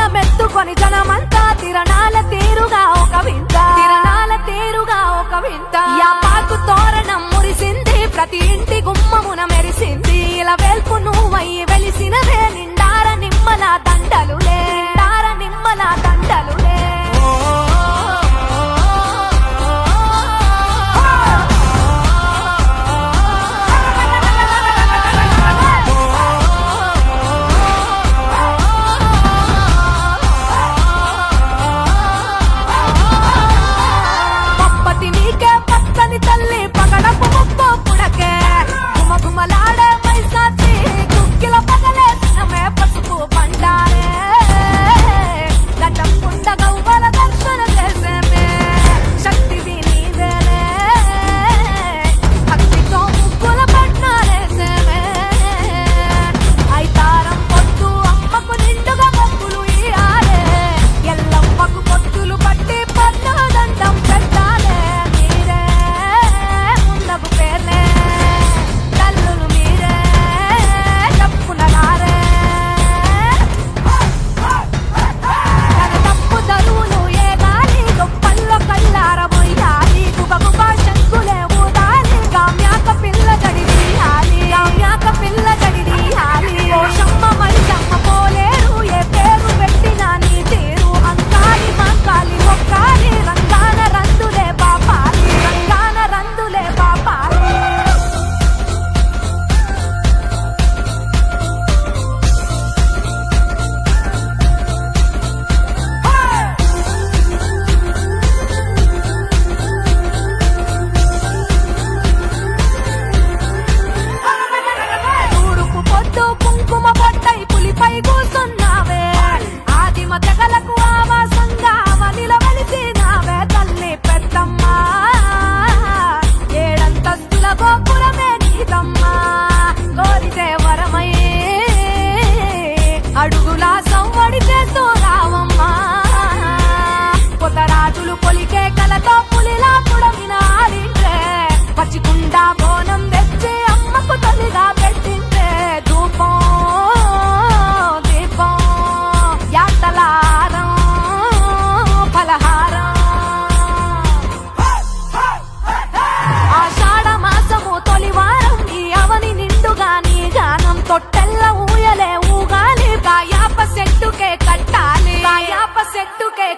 బోనమెత్తుకొని జనమంతా తిరణాల తీరుగా ఒక వింత యాపాకు తోరణం మురిసింది ప్రతి ఇంటి గుమ్మమున మెరిసింది ఇలా వెల్పు నువ్వయ్యి వెలిసినవే నిండార నిమ్మల దండలులే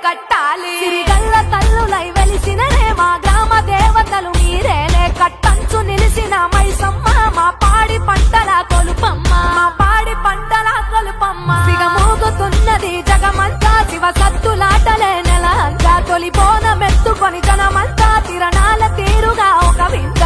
కట్టాలి సిరిగల్ల తల్లులై వెలిసిననే మా గ్రామ దేవతలు మీరేలే కట్టంచు నిలిసిన మైసమ్మ మా పాడి పంటల కొలుపమ్మ సిగమోగుతున్నది జగమంతా శివ సత్తులాటలే నెల అంతా తొలి బోనమెత్తుకొని జనమంతా తిరణాల తీరుగా ఒక వింత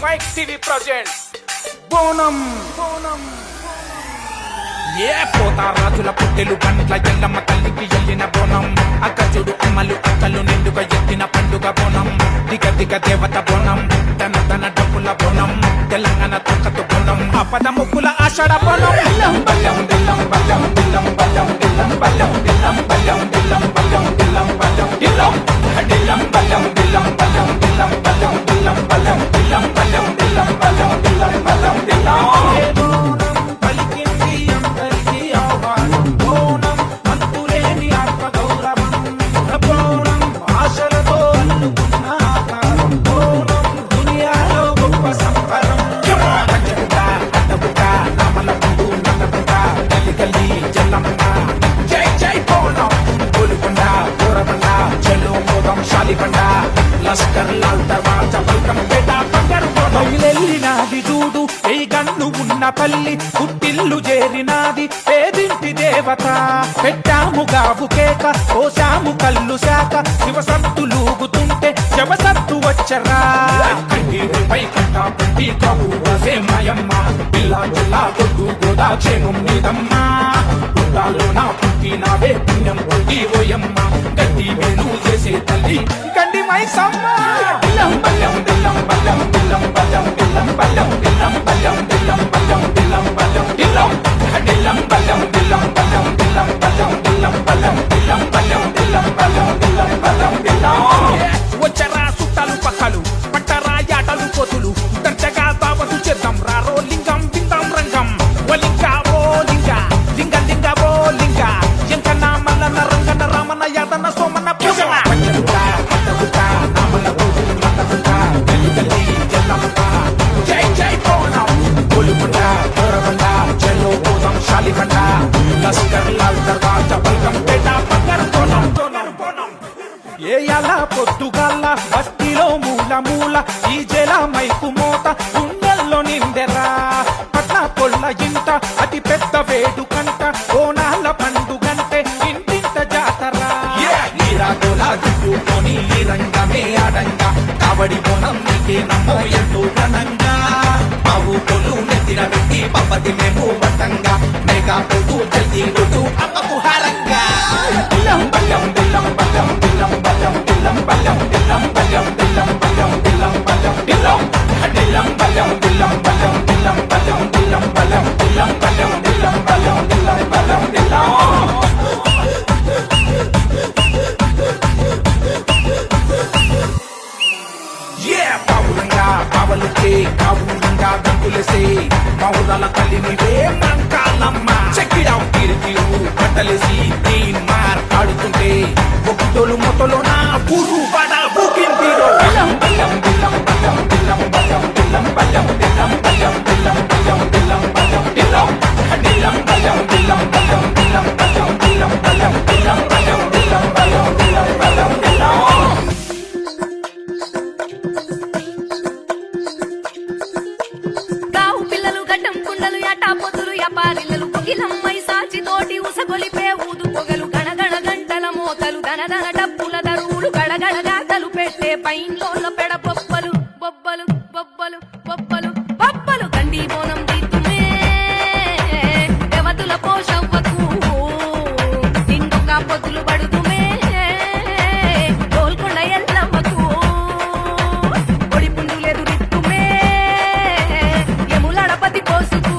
మైక్ టీవీ ప్రజెంట్స్ బోనం ఏ పోతా రాజుల పుట్టెలు పండ్ల ఎల్లమ్మ తల్లికి ఎల్లిన బోనం అక్కచుడు అమ్మలు అక్కలు నిండుగా ఎత్తిన పండుగ బోనం దిగ దేవత బోనం తన డబ్బుల బోనం తెలంగాణ తొక్కతు బోనం ఆపద ముక్కుల ఆషాఢ బోనం చూడు ఏ గన్ను ఉన్న తల్లి పుట్టిల్లు చేరినాది పేదింటి దేవత పెట్టాము గావు కేక కోసాము కల్లు శాఖ శివసత్తులూగుతుంటే శివసత్తు వచ్చరా పై కట్ట పుట్టి కబూసే మాయమ్మ పిల్ల జిల్లా కొట్టు గోదాక్షేమం నీదమ్మా గుడ్డాలో నా మొక్కినావే పుణ్యం కొద్ది ఓయమ్మ గడ్డి వేణు చేసే తల్లి గండి మైసమ్మ దిల్లం బల్లం దిల్లం బల్లం దిల్లం బల్లం దిల్లం బల్లం దిల్లం బల్లం దిల్లం బల్లం దిల్లం బల్లం దిల్లం దిల్లం బల్లం దిల్లం బల్లం దిల్లం బల్లం దిల్లం బల్లం దిల్లం బల్లం దిల్లం బల్లం దిల్లం బల్లం దిల్లం వచ్చరా సుట్టాలు పక్కలు పట్టరా యాటలు కోతులు దర్జగా దావతు చేద్దాం రారో లింగం బిందాం రంగం వలింగా ఓ లింగా లింగ లింగ ఓ లింగా ఎంకన్నా మల్లన్న రంగన్న రామన్న యాదన్న సోమన్న పూజల జై జై పోనం గోలుకొండ గోరబండ చెల్లో పోదాం శాలిబండ లస్కర్ లాల్ దర్వాజా బల్గం పేట బంగారు పోనం ఏ అలా పొద్దుగాల బస్తీలో మూల మూల ఈ జల మైకు మోత గుండెల్లో నిండెరా పట్ల పొల్ల ఇంట అతి పెద్ద వేడుకంట ఓనాల పండుగంటే ఇంటింట జాతరా నీరాగోలా చుట్టుకొని ఈ రంగమే ఆడంగా కావడి బోనం నీకే నమ్మో ఎంతో ఘనంగా మావు పొలు నెత్తిన పెట్టి పప్పది మేము వట్టంగా మేఘా పొద్దు జల్దీ కొట్టు అమ్మకు హారంగా దిల్లం బల్లం దిల్లం బల్లం దిల్లం బల్లం దిల్లం బల్లం దిల్లం బల్లం దిల్లం బల్లం దిల్లం బల్లం దిల్లం దిల్లం బల్లం దిల్లం బల్లం దిల్లం బల్లం దిల్లం బల్లం దిల్లం బల్లం దిల్లం బల్లం దిల్లం బల్లం దిల్లం పావులంగా పావలుకే కావులంగా గంతులేసే పావురాల తల్లి నీవే మంకాలమ్మ చెక్కిడాం తిరిగిరు బట్టలేసి తీన్ మార్ ఆడుతుంటే ఒకటోలు మొత్తలో నా పురు బడ బుకింటిరో బల్లం బల్లం దిల్లం బల్లం దిల్లం బల్లం దిల్లం బల్లం దిల్లం బల్లం దిల్లం బల్లం దిల్లం బల్లం దిల్లం దిల్లం బల్లం దిల్లం బల్లం దిల్లం బల్లం దిల్లం బల్లం దిల్లం బల్లం దిల్లం బల్లం దిల్లం బల్లం దిల్లం పారిల్లలు పొగిలమ్మై సాచి తోటి ఉసగొలిపే ఊదు పొగలు గణగణ గంటల మోతలు గనగన డప్పుల దరువులు గడగడ గాతలు పెట్టే పైన్లోల పెడ బొబ్బలు బొబ్బలు బొబ్బలు బొబ్బలు బొబ్బలు గండి బోనం దిద్దుమే దేవతుల పోషవ్వకు ఇంకొక పొద్దులు పడుతుమే గోల్కొండ ఎల్లమ్మకు పొడి పుండులేదు రిత్తుమే ఎములడపతి కోసుకు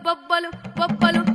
బొబ్బలు బొబ్బలు